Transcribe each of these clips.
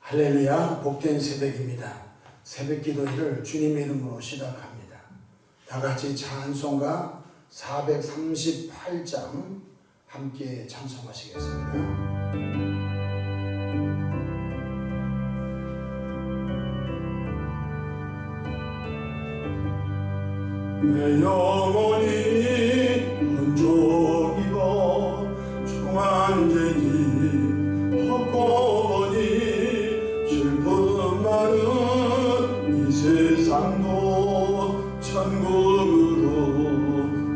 할렐루야, 복된 새벽입니다. 새벽 기도회를 주님의 이름으로 시작합니다. 다 같이 찬송가 438장 함께 찬송하시겠습니다. 내 영혼이 흔적이고 중한죄니 헛고보니 슬픔 많은 이 세상도 천국으로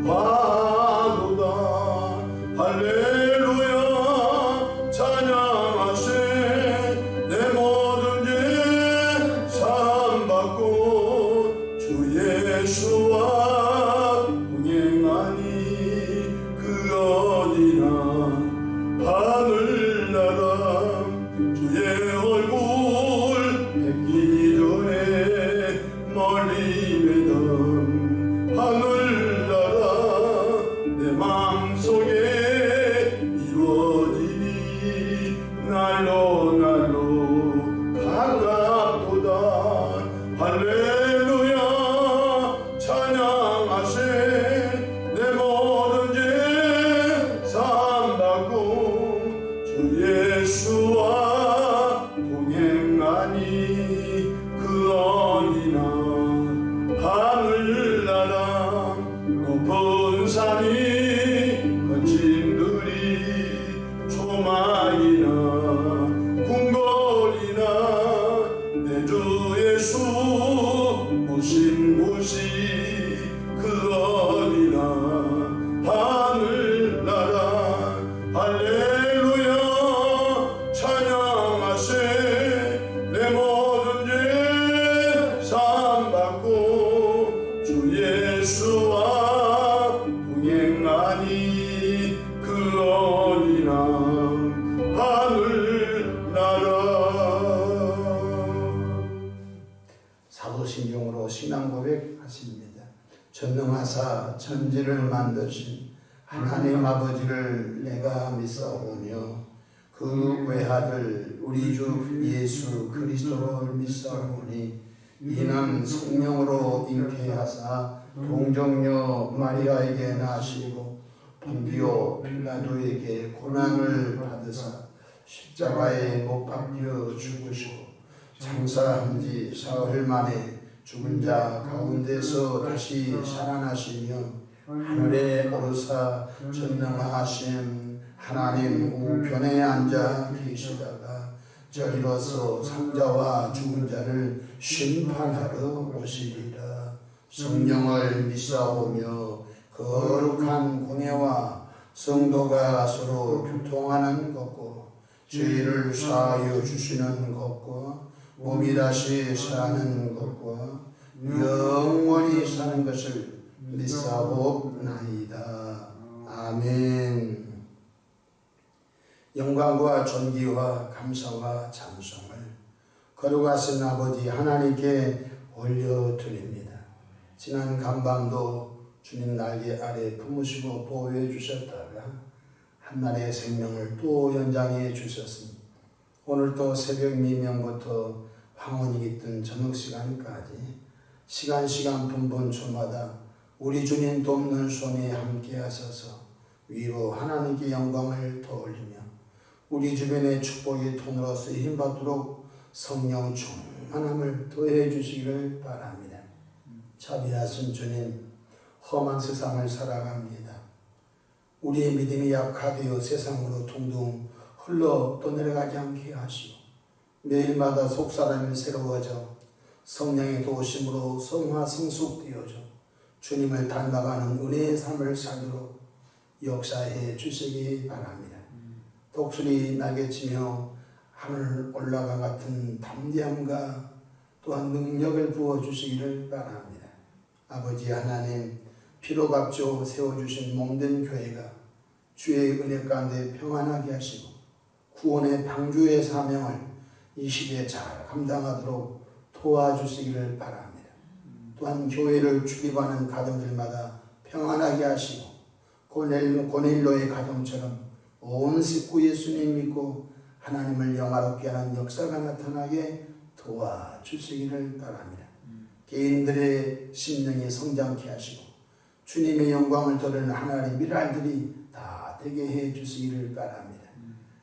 와도다. 할렐루야 찬양하세. 내 모든 죄 사함받고 주 예수와 동행하니 그 어디나 하늘나라. 주의 얼굴 뵙기 전에 멀리 뵈던 하늘나라 내 마음속에 이루어지니 날로 날로 가깝도다. 할렐루야 찬양하세. 내 모든 죄 사함받고 주 예수와 동행하니 그 어디나 하늘나라. 높은 산이 거친 들이 조망이나 궁궐이나 내 주 예수 오신 곳이 그 어디나 하늘나라. 할렐루야 찬양하세. 내 모든 죄 사함받고 주 예수와 동행하니 그 어디나 하늘나라. 사도신경으로 신앙 고백하십니다. 전능하사 천지를 만드신 하나님 아버지를 내가 믿사오며 그 외아들 우리 주 예수 그리스도를 믿사오니 이는 성령으로 잉태하사 동정녀 마리아에게 나시고 본디오 빌라도에게 고난을 받으사 십자가에 못 박혀 죽으시고 장사한 지 사흘 만에 죽은 자 가운데서 다시 살아나시며 하늘에 오르사 전능하신 하나님 우편에 앉아 계시다가 저리로서 산자와 죽은 자를 심판하러 오시리라. 성령을 믿사오며 거룩한 공예와 성도가 서로 교통하는 것과 죄를 사하여 주시는 것과 몸이 다시 사는 것과 영원히 사는 것을 믿사옵나이다. 아멘. 영광과 존귀와 감사와 찬송을 거룩하신 아버지 하나님께 올려드립니다. 지난 간밤도 주님 날개 아래 품으시고 보호해 주셨다가 한날의 생명을 또 연장해 주셨습니다. 오늘 또 새벽 미명부터 황혼이 깃든 저녁 시간까지 시간 분분초마다 우리 주님 돕는 손에 함께 하셔서 위로 하나님께 영광을 돌리며 우리 주변의 축복의 통으로 쓰임받도록 성령 충만함을 더해 주시기를 바랍니다. 자비하신 주님, 험한 세상을 살아갑니다. 우리의 믿음이 약하되어 세상으로 둥둥 흘러 떠내려가지 않게 하시고 매일마다 속사람이 새로워져 성령의 도우심으로 성화 성숙되어져 주님을 닮아가는 은혜의 삶을 살도록 역사해 주시기 바랍니다. 독수리 날개치며 하늘 올라가 같은 담대함과 또한 능력을 부어주시기를 바랍니다. 아버지 하나님, 피로 값죠 세워주신 몸된 교회가 주의 은혜 가운데 평안하게 하시고 구원의 방주의 사명을 이 시대에 잘 감당하도록 도와주시기를 바랍니다. 또한 교회를 출입하는 가정들마다 평안하게 하시고 고넬로의 가정처럼 온 식구 예수님 믿고 하나님을 영화롭게 하는 역사가 나타나게 도와주시기를 바랍니다. 개인들의 심령이 성장케 하시고 주님의 영광을 드러내는 하나님의 미랄들이 다 되게 해 주시기를 바랍니다.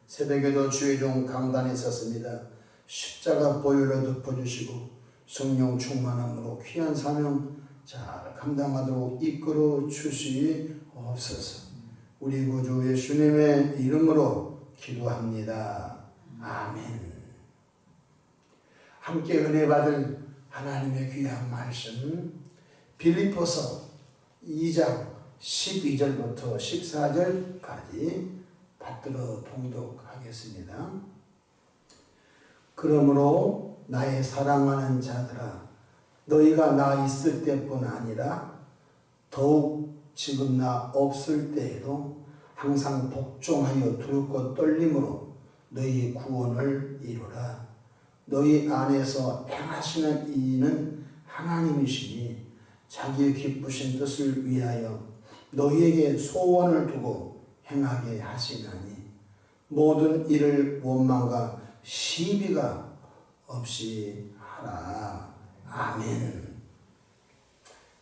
새벽에도 주의 종 강단에 섰습니다. 십자가 보혈로 덮어주시고 성령 충만함으로 귀한 사명 잘 감당하도록 이끌어 주시옵소서. 우리 구주 예수님의 이름으로 기도합니다. 아멘. 함께 은혜 받을 하나님의 귀한 말씀 빌립보서 2장 12절부터 14절까지 받들어 봉독하겠습니다. 그러므로 나의 사랑하는 자들아, 너희가 나 있을 때뿐 아니라 더욱 지금 나 없을 때에도 항상 복종하여 두렵고 떨림으로 너희 구원을 이루라. 너희 안에서 행하시는 이는 하나님이시니 자기의 기쁘신 뜻을 위하여 너희에게 소원을 두고 행하게 하시나니 모든 일을 원망과 시비가 없이 하라. 아멘.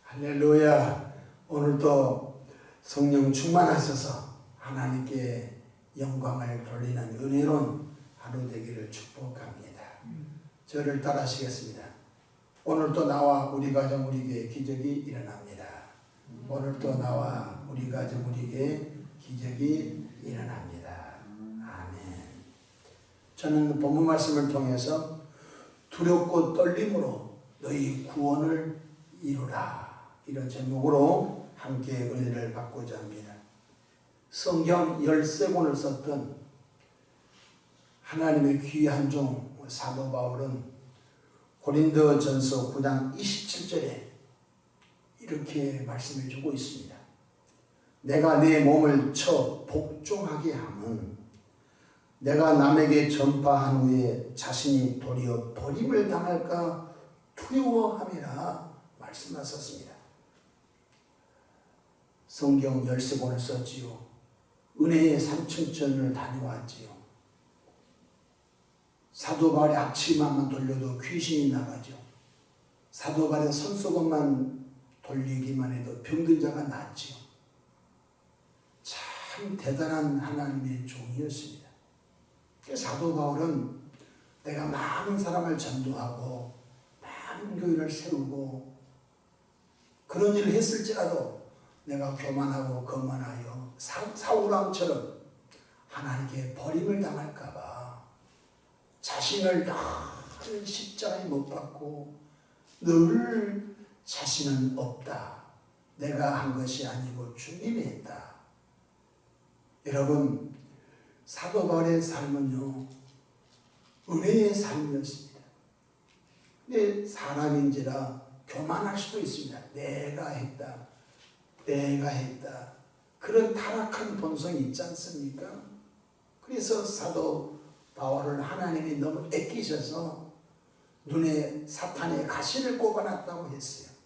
할렐루야. 오늘도 성령 충만하셔서 하나님께 영광을 돌리는 은혜로운 하루 되기를 축복합니다. 저를 따라하시겠습니다. 오늘도 나와 우리 가정 우리에게 기적이 일어납니다. 오늘도 나와 우리 가정 우리에게 기적이 일어납니다. 아멘. 저는 본문 말씀을 통해서 두렵고 떨림으로 너희 구원을 이루라, 이런 제목으로 함께 은혜를 받고자 합니다. 성경 13권을 썼던 하나님의 귀한 종 사도 바울은 고린도전서 9장 27절에 이렇게 말씀해 주고 있습니다. 내가 내 몸을 쳐 복종하게 함은 내가 남에게 전파한 후에 자신이 도리어 버림을 당할까 두려워함이라 말씀하셨습니다. 성경 13권을 썼지요. 은혜의 삼층전을 다녀왔지요. 사도 바울의 앞치마만 돌려도 귀신이 나가죠. 사도 바울의 손수건만 돌리기만 해도 병든 자가 낫지요. 참 대단한 하나님의 종이었습니다. 사도 바울은 내가 많은 사람을 전도하고 많은 교회를 세우고 그런 일을 했을지라도 내가 교만하고 거만하여 사울왕처럼 하나님께 버림을 당할까봐 자신을 늘 십자가에 못 박고 늘 자신은 없다. 내가 한 것이 아니고 주님이 했다. 여러분, 사도 바울의 삶은요, 은혜의 삶이었습니다. 근데 사람인지라 교만할 수도 있습니다. 내가 했다. 그런 타락한 본성이 있지 않습니까? 그래서 사도 바울을 하나님이 너무 애끼셔서 눈에 사탄의 가시를 꼽아놨다고 했어요.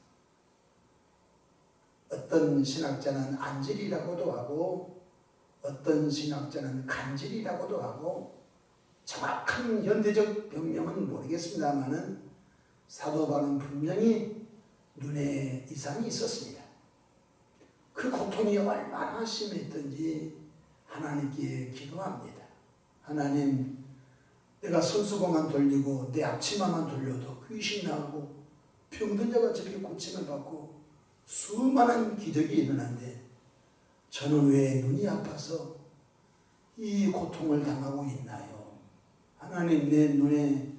어떤 신학자는 안질이라고도 하고 어떤 신학자는 간질이라고도 하고 정확한 현대적 병명은 모르겠습니다만은 사도 바울은 분명히 눈에 이상이 있었습니다. 그 고통이 얼마나 심했던지 하나님께 기도합니다. 하나님, 내가 손수건만 돌리고 내 앞치마만 돌려도 귀신 나오고 병든 자가 저렇게 고침을 받고 수많은 기적이 일어나는데 저는 왜 눈이 아파서 이 고통을 당하고 있나요? 하나님, 내 눈에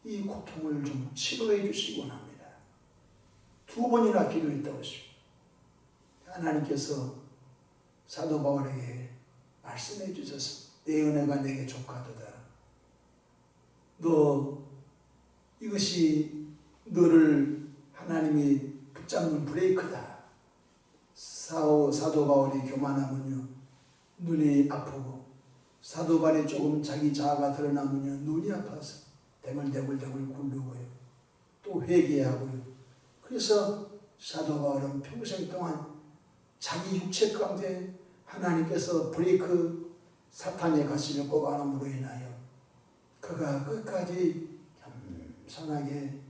이 고통을 좀 치료해 주시기 원합니다. 2번이나 기도했다고 했습니다. 하나님께서 사도 바울에게 말씀해 주셔서 내 은혜가 내게 족하도다. 너 이것이 너를 하나님이 붙잡는 브레이크다. 사도 바울이 교만하면요 눈이 아프고 사도 바울이 조금 자기 자아가 드러나면요 눈이 아파서 대굴대굴 굴르고요. 또 회개하고요. 그래서 사도 바울은 평생 동안 자기 육체 가운데 하나님께서 브레이크 사탄의 가시를 꼽아놓음으로 인하여 그가 끝까지 겸손하게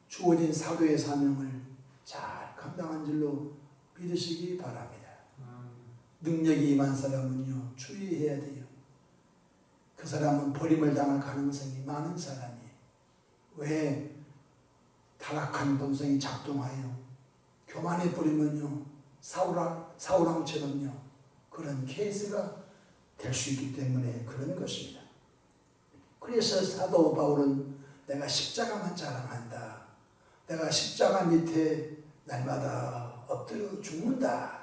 주어진 사도의 사명을 잘 감당한 줄로 믿으시기 바랍니다. 능력이 임한 사람은요, 주의해야 돼요. 그 사람은 버림을 당할 가능성이 많은 사람이에요. 왜? 타락한 본성이 작동하여 교만해 버리면요, 사울왕처럼요, 그런 케이스가 될 수 있기 때문에 그런 것입니다. 그래서 사도 바울은 내가 십자가만 자랑한다. 내가 십자가 밑에 날마다 엎드려 죽는다.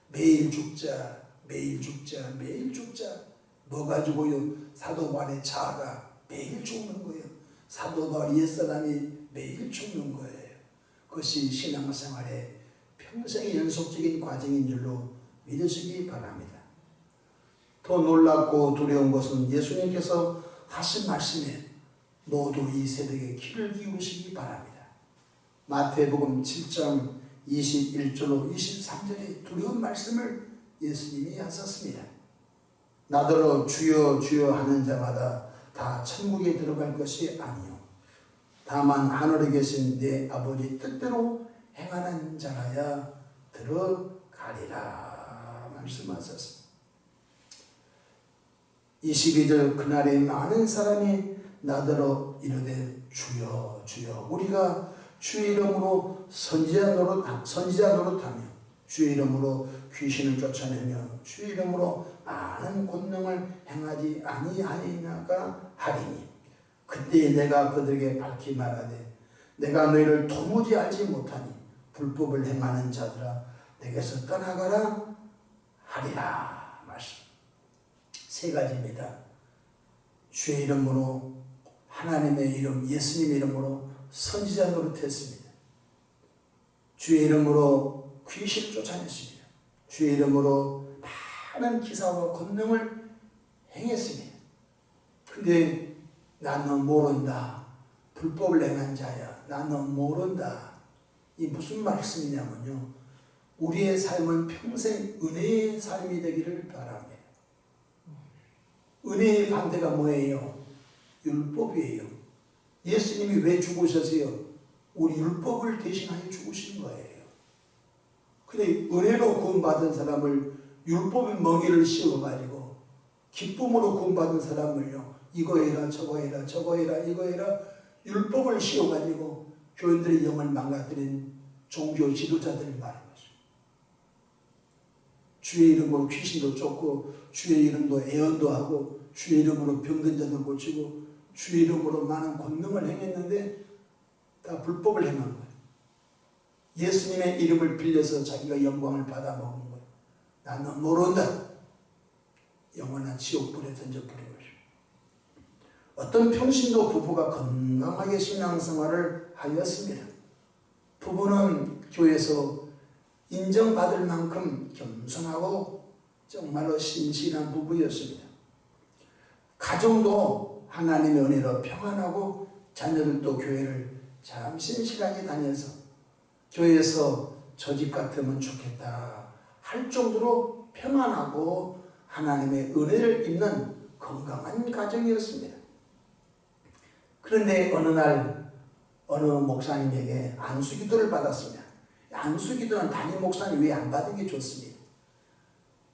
매일 죽자, 매일 죽자, 매일 죽자. 뭐 가지고요? 사도 바울의 자아가 매일 죽는 거예요. 사도 바울 옛사람이 매일 죽는 거예요. 그것이 신앙생활의 평생의 연속적인 과정인 줄로 믿으시기 바랍니다. 더 놀랍고 두려운 것은 예수님께서 하신 말씀에 모두 이 새벽에 귀를 기울이시기 바랍니다. 마태복음 7장 21절로 23절의 두려운 말씀을 예수님이 하셨습니다. 나더러 주여 주여 하는 자마다 다 천국에 들어갈 것이 아니요 다만 하늘에 계신 내 아버지 뜻대로 행하는 자라야 들어가리라 말씀하셨습니다. 22절 그날에 많은 사람이 나더러 이르되 주여 주여 우리가 주의 이름으로 선지자 노릇하며 주의 이름으로 귀신을 쫓아내며 주의 이름으로 많은 권능을 행하지 아니하였나가 하리니 그때 내가 그들에게 밝히 말하되 내가 너희를 도무지 알지 못하니 불법을 행하는 자들아 내게서 떠나가라 하리라 말씀. 세 가지입니다. 주의 이름으로 하나님의 이름 예수님의 이름으로 선지자 노릇했습니다. 주의 이름으로 귀신을 쫓아냈습니다. 주의 이름으로 많은 기사와 권능을 행했습니다. 근데 나는 모른다. 불법을 행한 자야. 나는 모른다. 이 무슨 말씀이냐면요. 우리의 삶은 평생 은혜의 삶이 되기를 바랍니다. 은혜의 반대가 뭐예요? 율법이에요. 예수님이 왜 죽으셨어요? 우리 율법을 대신하여 죽으신 거예요. 근데 은혜로 구원받은 사람을 율법의 멍에를 씌워가지고 기쁨으로 구원받은 사람을요 이거 해라 저거 해라 저거 해라 이거 해라 율법을 씌워가지고 교인들의 영을 망가뜨린 종교 지도자들을 말하는 것입니다. 주의 이름으로 귀신도 쫓고 주의 이름으로 애언도 하고 주의 이름으로 병든 자도 고치고 주의 이름으로 많은 권능을 행했는데 다 불법을 행한 거예요. 예수님의 이름을 빌려서 자기가 영광을 받아먹은 거예요. 나는 모른다. 영원한 지옥불에 던져버린 것입니다. 어떤 평신도 부부가 건강하게 신앙생활을 하였습니다. 부부는 교회에서 인정받을 만큼 겸손하고 정말로 신실한 부부였습니다. 가정도 하나님의 은혜로 평안하고 자녀들도 교회를 참 신실하게 다녀서 교회에서 저 집 같으면 좋겠다 할 정도로 평안하고 하나님의 은혜를 입는 건강한 가정이었습니다. 그런데 어느 날 어느 목사님에게 안수기도를 받았습니다. 안수기도는 담임 목사님 왜 안 받은 게 좋습니다.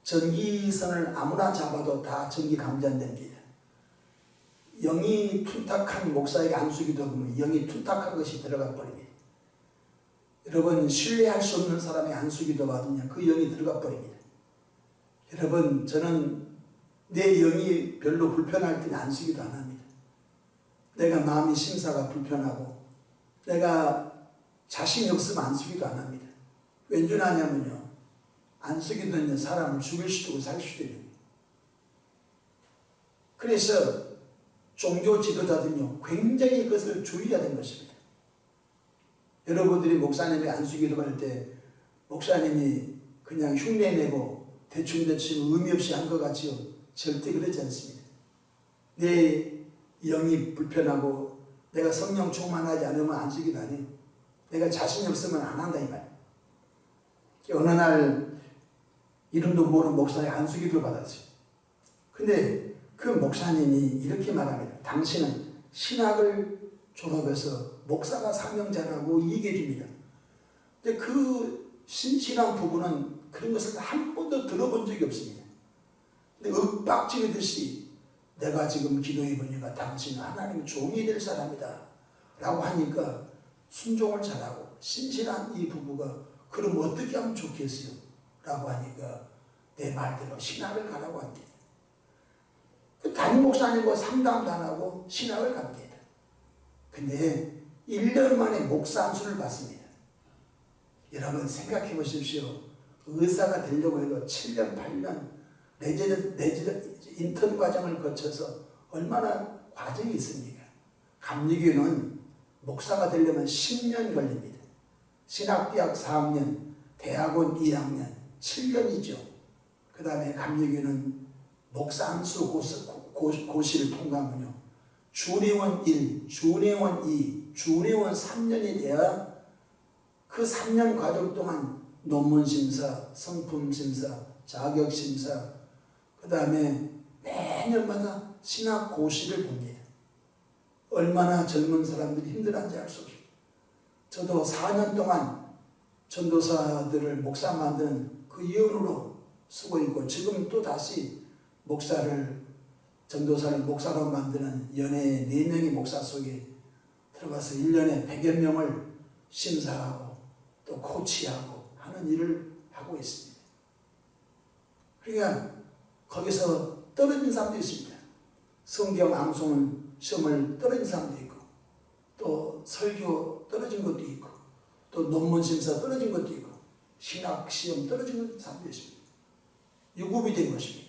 전기선을 아무나 잡아도 다 전기 감전됩니다. 영이 둔탁한 목사에게 안수기도 보면 영이 둔탁한 것이 들어가 버립니다. 여러분 신뢰할 수 없는 사람이 안수기도 받으면 그 영이 들어가 버립니다. 여러분 저는 내 영이 별로 불편할 때는 안수기도 안 합니다. 내가 마음이 심사가 불편하고 내가 자신이 없으면 안수기도 안 합니다. 왠 줄 아냐면요. 안수기도는 사람을 죽일 수도 있고 살 수도 있는 거예요. 그래서 종교 지도자들은요 굉장히 그것을 주의해야 되는 것입니다. 여러분들이 목사님이 안수기도 할 때 목사님이 그냥 흉내내고 대충대충 의미 없이 한 것 같지요? 절대 그러지 않습니다. 내 영이 불편하고 내가 성령 충만하지 않으면 안수기도 안 해요. 내가 자신이 없으면 안 한다 이 말. 어느 날 이름도 모르는 목사의 안수기도를 받았어요. 근데 그 목사님이 이렇게 말합니다. 당신은 신학을 졸업해서 목사가 사명자라고 얘기해 줍니다. 근데 그 신실한 부부는 그런 것을 한 번도 들어본 적이 없습니다. 근데 윽박지르듯이 내가 지금 기도해 보니까 당신은 하나님의 종이 될 사람이다 라고 하니까 순종을 잘하고 신실한 이 부부가 그럼 어떻게 하면 좋겠어요? 라고 하니까 내 말대로 신학을 가라고 합니다. 담임 목사님과 상담도 안 하고 신학을 갑니다. 근데 1년 만에 목사 안수를 받습니다. 여러분 생각해 보십시오. 의사가 되려고 해도 7년, 8년 인턴 과정을 거쳐서 얼마나 과정이 있습니까? 감리교는 목사가 되려면 10년 걸립니다. 신학대학 4학년, 대학원 2학년, 7년이죠. 그 다음에 감리교는 목사 안수 고시를 통과하면요. 준회원 1, 준회원 2, 준회원 3년이 돼야 그 3년 과정 동안 논문 심사, 성품 심사, 자격 심사, 그 다음에 매년마다 신학 고시를 봅니다. 얼마나 젊은 사람들이 힘들어하는지 알 수 없어요. 저도 4년 동안 전도사들을 목사 만드는 그 예언으로 쓰고 있고 지금 또 다시 전도사를 목사로 만드는 연예 4명의 목사 속에 들어가서 1년에 100여 명을 심사하고 또 코치하고 하는 일을 하고 있습니다. 그러니까 거기서 떨어진 사람도 있습니다. 성경 암송 시험을 떨어진 사람도 있고 또 설교 떨어진 것도 있고 또 논문 심사 떨어진 것도 있고 신학 시험 떨어진 사람도 있습니다. 유급이 된 것입니다.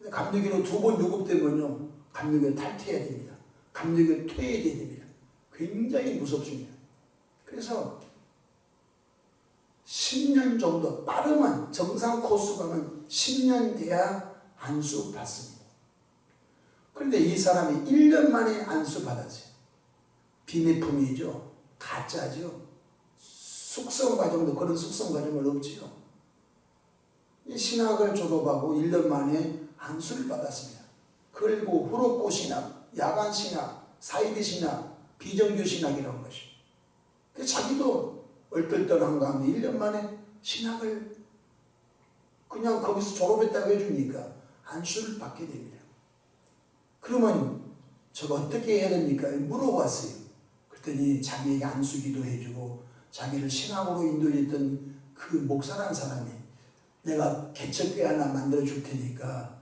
감리교로 2번 유급되면요 감리교 탈퇴해야 됩니다. 감리교 퇴해야 됩니다. 굉장히 무섭습니다. 그래서 10년 정도 빠르면 정상 코스가는 10년 돼야 안수 받습니다. 그런데 이 사람이 1년 만에 안수 받았어요. 비매품이죠. 가짜죠. 숙성 과정도 그런 숙성 과정은 없지요. 신학을 졸업하고 1년 만에 안수를 받았습니다. 그리고 후록고 신학, 야간 신학, 사이비 신학, 비정규 신학이라는 것이. 자기도 얼떨떨한 가운데 1년 만에 신학을 그냥 거기서 졸업했다고 해주니까 안수를 받게 됩니다. 그러면 저거 어떻게 해야 됩니까? 물어봤어요. 그랬더니 자기에게 안수 기도해주고 자기를 신학으로 인도했던 그 목사라는 사람이 내가 개척교회 하나 만들어 줄 테니까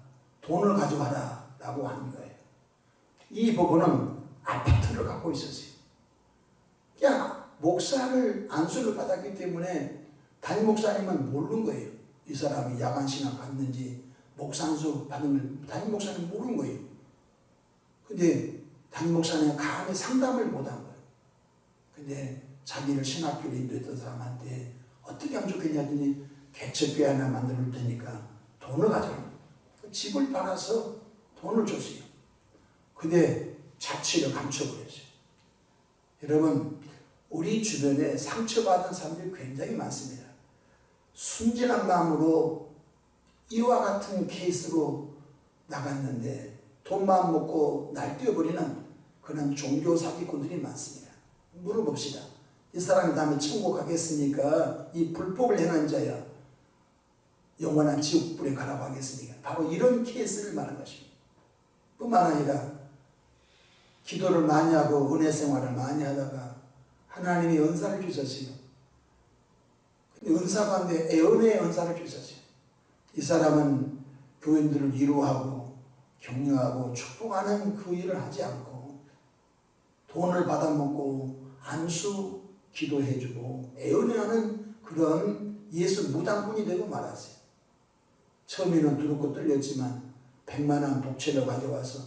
돈을 가져와라 라고 하는 거예요. 이 부부는 아파트를 갖고 있었어요. 그냥 목사를 안수를 받았기 때문에 담임 목사님은 모르는 거예요. 이 사람이 야간 신학 받는지 목사 안수 받은 걸 담임 목사님은 모르는 거예요. 근데 담임 목사님은 감히 상담을 못한 거예요. 근데 자기를 신학교로 인도했던 사람한테 어떻게 하면 좋겠냐 했더니 개척교회 하나 만들어 줄 테니까 돈을 가져라. 집을 팔아서 돈을 줬어요. 근데 자취를 감춰버렸어요. 여러분 우리 주변에 상처받은 사람들이 굉장히 많습니다. 순진한 마음으로 이와 같은 케이스로 나갔는데 돈만 먹고 날뛰어버리는 그런 종교 사기꾼들이 많습니다. 물어봅시다. 이 사람이 다음에 천국 가겠습니까? 이 불법을 행한 자야 영원한 지옥불에 가라고 하겠습니까? 바로 이런 케이스를 말하는 것입니다. 뿐만 아니라 기도를 많이 하고 은혜 생활을 많이 하다가 하나님이 은사를 주셨어요. 근데 은사 가운데 애언의 은사를 주셨어요. 이 사람은 교인들을 위로하고 격려하고 축복하는 그 일을 하지 않고 돈을 받아먹고 안수 기도해주고 애언하는 그런 예수 무당꾼이 되고 말았어요. 처음에는 두렵고 떨렸지만 100만 원 복채를 가져와서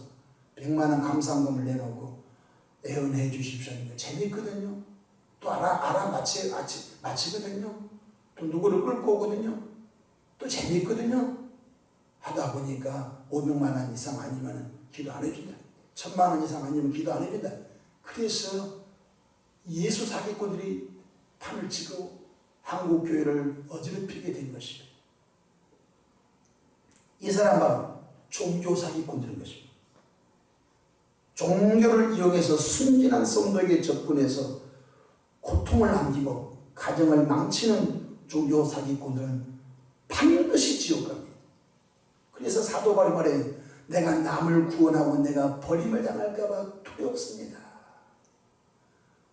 100만 원 감상금을 내놓고 애언해 주십시오. 재밌거든요. 또 마치거든요. 또 누구를 끌고 오거든요. 또 재밌거든요. 하다 보니까 500만 원 이상 아니면 기도 안 해준다. 1000만 원 이상 아니면 기도 안 해준다. 그래서 예수 사기꾼들이 판을 치고 한국교회를 어지럽히게 된 것입니다. 이 사람 바로 종교 사기꾼들인 것입니다. 종교를 이용해서 순진한 성도에게 접근해서 고통을 남기고 가정을 망치는 종교 사기꾼들은 반드시 지옥 갑니다. 그래서 사도 바울이 말해요. 내가 남을 구원하고 내가 버림을 당할까봐 두렵습니다.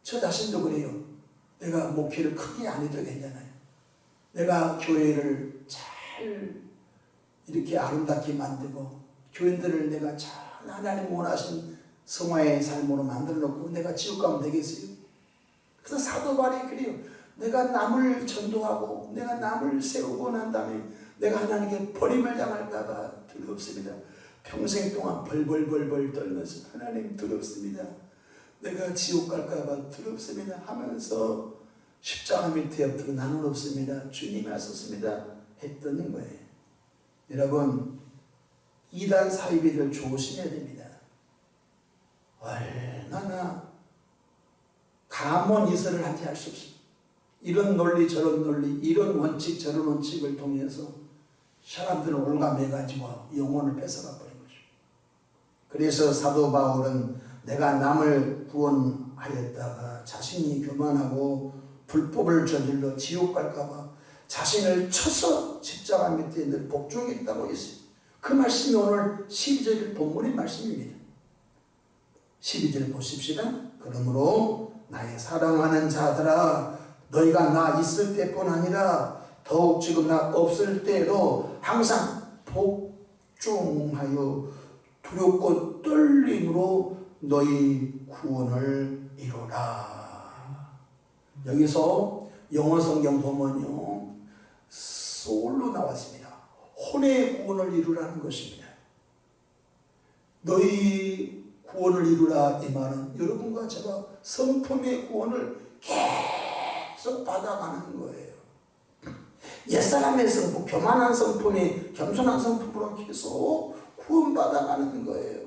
저 자신도 그래요. 내가 목회를 크게 안 해도 괜찮아요. 내가 교회를 잘 이렇게 아름답게 만들고 교인들을 내가 잘 하나님 원하신 성화의 삶으로 만들어 놓고 내가 지옥 가면 되겠어요? 그래서 사도 바울이 그래요. 내가 남을 전도하고 내가 남을 세우고 난 다음에 내가 하나님께 버림을 당할까봐 두렵습니다. 평생 동안 벌벌벌벌 떨면서 하나님 두렵습니다. 내가 지옥 갈까봐 두렵습니다 하면서 십자가 밑에 엎드려 나는 없습니다. 주님이 하셨습니다. 했던 거예요. 여러분, 이단 사이비들 조심해야 됩니다. 얼마나 감언 이설을 한지 알 수 없습니다. 이런 논리 저런 논리 이런 원칙 저런 원칙을 통해서 사람들을 올가매가지고 영혼을 뺏어가 버린 거죠. 그래서 사도 바울은 내가 남을 구원하였다가 자신이 교만하고 불법을 저질러 지옥 갈까봐 자신을 쳐서 십자가 밑에 늘 복종했다고 했어요. 그 말씀이 오늘 12절 본문의 말씀입니다. 12절 보십시다. 그러므로 나의 사랑하는 자들아 너희가 나 있을 때뿐 아니라 더욱 지금 나 없을 때에도 항상 복종하여 두렵고 떨림으로 너희 구원을 이루라. 여기서 영어 성경 보면요 소울로 나왔습니다. 혼의 구원을 이루라는 것입니다. 너희 구원을 이루라 이 말은 여러분과 제가 성품의 구원을 계속 받아가는 거예요. 옛사람의 성품, 교만한 성품이 겸손한 성품으로 계속 구원받아가는 거예요.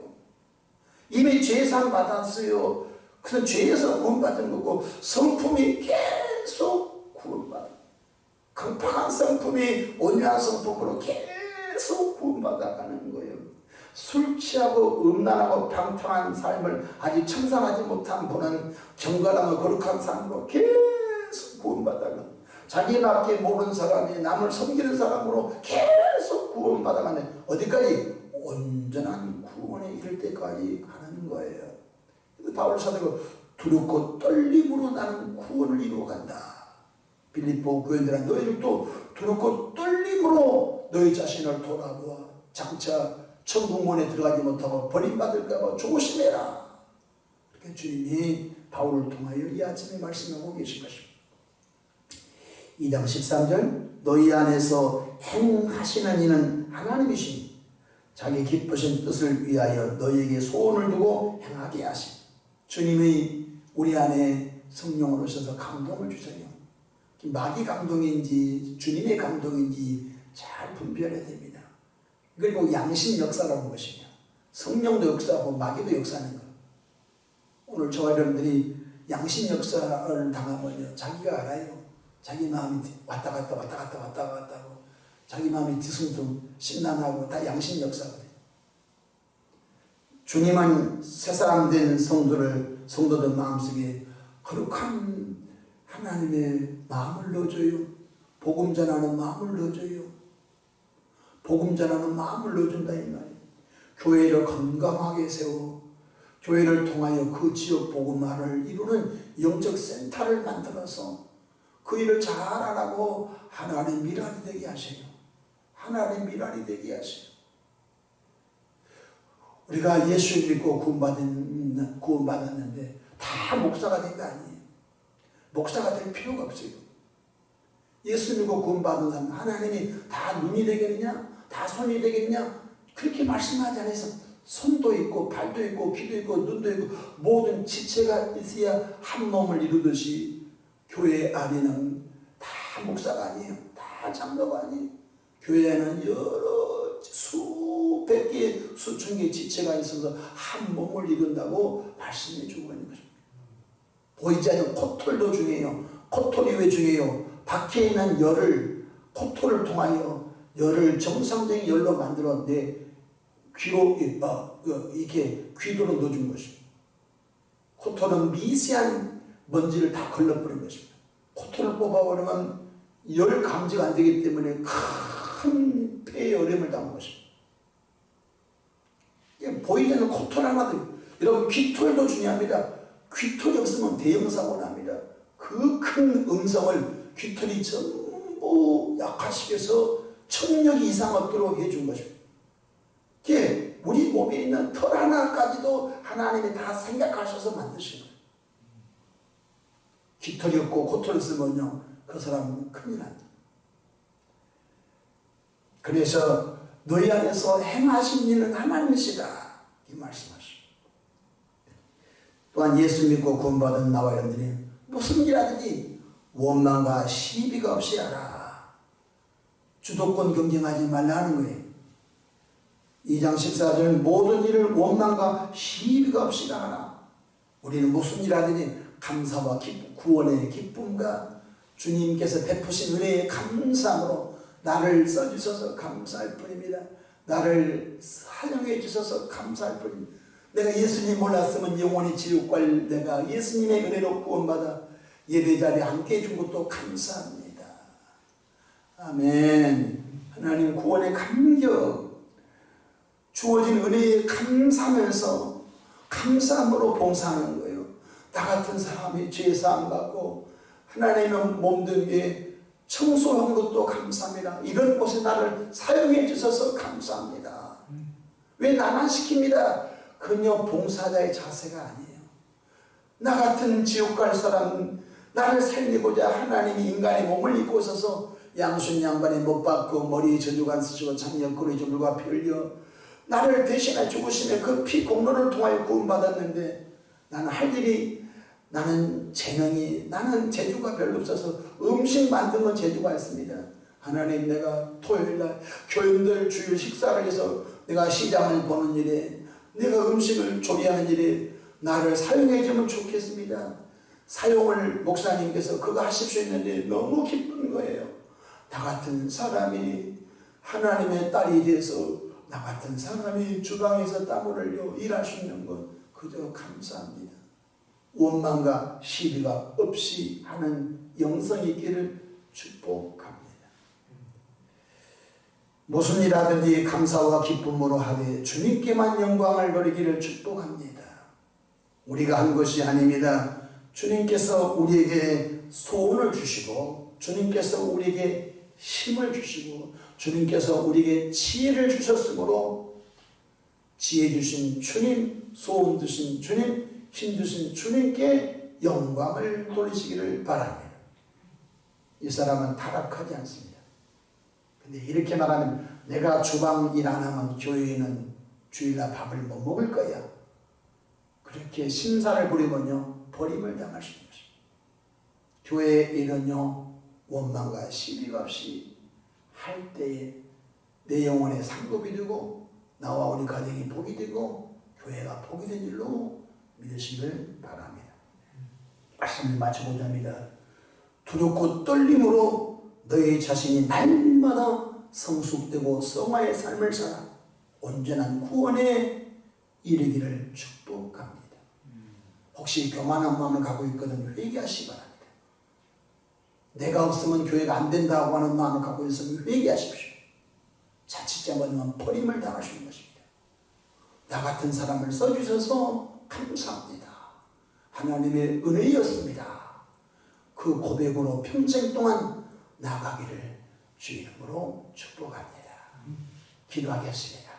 이미 죄상 받았어요. 그래서 죄에서 구원받은 거고 성품이 계속 구원받아. 강팍한 성품이 온유한 성품으로 계속 구원받아가는 거예요. 술 취하고 음란하고 방탕한 삶을 아직 청산하지 못한 분은 정갈하고 거룩한 삶으로 계속 구원받아가 자기밖에 모르는 사람이 남을 섬기는 사람으로 계속 구원받아가네. 어디까지? 온전한 구원에 이를 때까지 가는 거예요. 바울 사도가 두렵고 떨림으로 나는 구원을 이루어간다. 빌립보 교인들아 너희들 또 두렵고 떨림으로 너희 자신을 돌아보아 장차 천국문에 들어가지 못하고 버림받을까봐 조심해라. 이렇게 주님이 바울을 통하여 이 아침에 말씀하고 계신 것입니다. 2장 13절 너희 안에서 행하시는 이는 하나님이시니 자기 기쁘신 뜻을 위하여 너희에게 소원을 두고 행하게 하시니 주님이 우리 안에 성령으로 오셔서 감동을 주세요. 마귀 감동인지 주님의 감동인지 잘 분별해야 됩니다. 그리고 양심 역사라는 것이냐 성령도 역사하고 마귀도 역사하는 것. 오늘 저와 여러분들이 양심 역사를 당하면요 자기가 알아요. 자기 마음이 왔다 갔다 하고 자기 마음이 뒤숭숭 심란하고 다 양심 역사거든요. 주님은 새사람 된 성도들 마음속에 거룩한 하나님의 마음을 넣어줘요. 복음 전하는 마음을 넣어줘요. 복음 전하는 마음을 넣어준다 이 말이에요. 교회를 건강하게 세워 교회를 통하여 그 지역 복음화를 이루는 영적 센터를 만들어서 그 일을 잘하라고 하나님의 미랄이 되게 하세요. 하나님의 미랄이 되게 하세요. 우리가 예수 믿고 구원받았는데 다 목사가 된 거 아니에요. 목사가 될 필요가 없어요. 예수 믿고 구원받은 사람 하나님이 다 눈이 되겠냐? 다 손이 되겠냐? 그렇게 말씀하지 않아서 손도 있고 발도 있고 귀도 있고 눈도 있고 모든 지체가 있어야 한 몸을 이루듯이 교회 안에는 다 목사가 아니에요. 다 장로가 아니에요. 교회에는 여러 수백 개 수천 개 지체가 있어서 한 몸을 이룬다고 말씀해 주고 있는 것입니다. 보이지 않는 코털도 중요해요. 코털이 왜 중요해요? 밖에 있는 열을 코털을 통하여 열을 정상적인 열로 만들어 내 귀로 이렇게 귀도로 넣어준 것입니다. 코털은 미세한 먼지를 다 걸러버린 것입니다. 코털을 뽑아버리면 열 감지가 안 되기 때문에 큰 폐에 어려움을 당한 것입니다. 보이지 않는 코털 하나도, 여러분 귀털도 중요합니다. 귀털이 없으면 대형 사고 납니다. 그 큰 음성을 귀털이 전부 약화시켜서 청력 이상 없도록 해준 것입니다. 이게 우리 몸에 있는 털 하나까지도 하나님이 다 생각하셔서 만드신 거예요. 깃털이 없고 코털이 있으면요, 그 사람은 큰일 납니다. 그래서 너희 안에서 행하신 일은 하나님이시다, 이 말씀하시죠. 또한 예수 믿고 구원받은 나와 여러분들이 무슨 일 하든지 원망과 시비가 없이 하라. 주도권 경쟁하지 말라는 거예요. 2장 14절 모든 일을 원망과 시비가 없이 하라. 우리는 무슨 일 하든지 감사와 구원의 기쁨과 주님께서 베푸신 은혜의 감사함으로 나를 써주셔서 감사할 뿐입니다. 나를 사용해 주셔서 감사할 뿐입니다. 내가 예수님 몰랐으면 영원히 지옥 갈 내가 예수님의 은혜로 구원받아 예배 자리에 함께 해준 것도 감사합니다. 아멘. 하나님 구원의 감격, 주어진 은혜에 감사하면서 감사함으로 봉사하는 거예요. 나 같은 사람이 죄사함 받고 하나님의 몸된 게 청소한 것도 감사합니다. 이런 곳에 나를 사용해 주셔서 감사합니다. 왜 나만 시킵니다? 그녀 봉사자의 자세가 아니에요. 나 같은 지옥 갈 사람, 나를 살리고자 하나님이 인간의 몸을 입고 있어서 양순 양반에 못 박고 머리에 저주간 쓰시고 장력거리 물과 피 흘려 나를 대신해 죽으시며 그 피 공로를 통하여 구원받았는데 나는 할 일이, 나는 재능이, 나는 재주가 별로 없어서 음식 만든 건 재주가 있습니다. 하나님, 내가 토요일날 교인들 주일 식사를 해서 내가 시장을 보는 일에, 내가 음식을 조리하는 일에 나를 사용해 주면 좋겠습니다. 사용을 목사님께서 그거 하실 수 있는데 너무 기쁜 거예요. 나 같은 사람이 하나님의 딸이 돼서 나 같은 사람이 주방에서 땀을 흘려 일할 수 있는 것 그저 감사합니다. 원망과 시비가 없이 하는 영성이 있기를 축복합니다. 무슨 일 하든지 감사와 기쁨으로 하되 주님께만 영광을 돌리기를 축복합니다. 우리가 한 것이 아닙니다. 주님께서 우리에게 소원을 주시고 주님께서 우리에게 힘을 주시고 주님께서 우리에게 지혜를 주셨으므로 지혜 주신 주님, 소원 주신 주님, 힘 주신 주님께 영광을 돌리시기를 바랍니다. 이 사람은 타락하지 않습니다. 근데 이렇게 말하면 내가 주방 일 안 하면 교회에는 주일날 밥을 못 먹을 거야, 그렇게 심사를 부리면요 버림을 당할 수 있는 것입니다. 교회의 일은요 원망과 시비가 없이 할 때에 내 영혼에 상급이 되고 나와 우리 가정이 복이 되고 교회가 복이 된 일로 믿으시길 바랍니다. 말씀을 마치고자 합니다. 두렵고 떨림으로 너희 자신이 날마다 성숙되고 성화의 삶을 살아 온전한 구원에 이르기를 축복합니다. 혹시 교만한 마음을 갖고 있거든 회개하시기 바랍니다. 내가 없으면 교회가 안 된다고 하는 마음을 갖고 있으면 회개하십시오. 자칫 잘못하면 버림을 당할 수 있는 것입니다. 나 같은 사람을 써주셔서 감사합니다. 하나님의 은혜였습니다. 그 고백으로 평생 동안 나가기를 주 이름으로 축복합니다. 기도하겠습니다.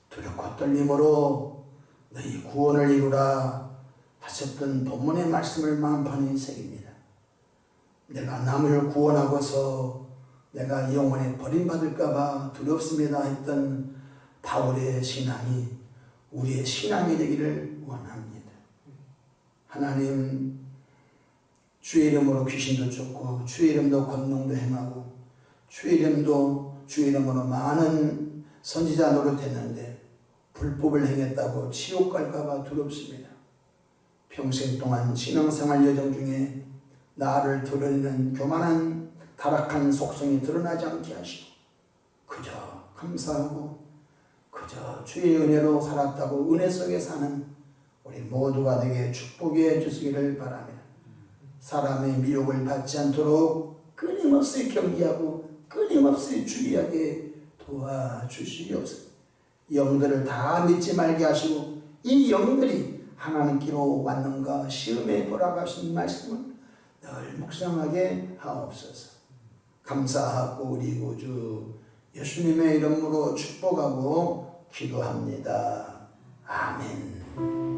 두렵고 떨림으로 너희 구원을 이루라 하셨던 본문의 말씀을 마음판에 새깁니다. 내가 남을 구원하고서 내가 영원히 버림받을까봐 두렵습니다 했던 바울의 신앙이 우리의 신앙이 되기를 원합니다. 하나님, 주의 이름으로 귀신도 쫓고 주의 이름도 권능도 행하고 주의 이름으로 많은 선지자 노릇했는데 불법을 행했다고 지옥 갈까봐 두렵습니다. 평생 동안 신앙생활 여정 중에 나를 드러내는 교만한 타락한 속성이 드러나지 않게 하시고 그저 감사하고 그저 주의 은혜로 살았다고 은혜 속에 사는 우리 모두가 되게 축복해 주시기를 바랍니다. 사람의 미혹을 받지 않도록 끊임없이 경계하고 끊임없이 주의하게 도와주시옵소서. 영들을 다 믿지 말게 하시고 이 영들이 하나님께로 왔는가 시험에 보라가신 말씀을 늘 묵상하게 하옵소서. 감사하고 우리 구주 예수님의 이름으로 축복하고 기도합니다. 아멘.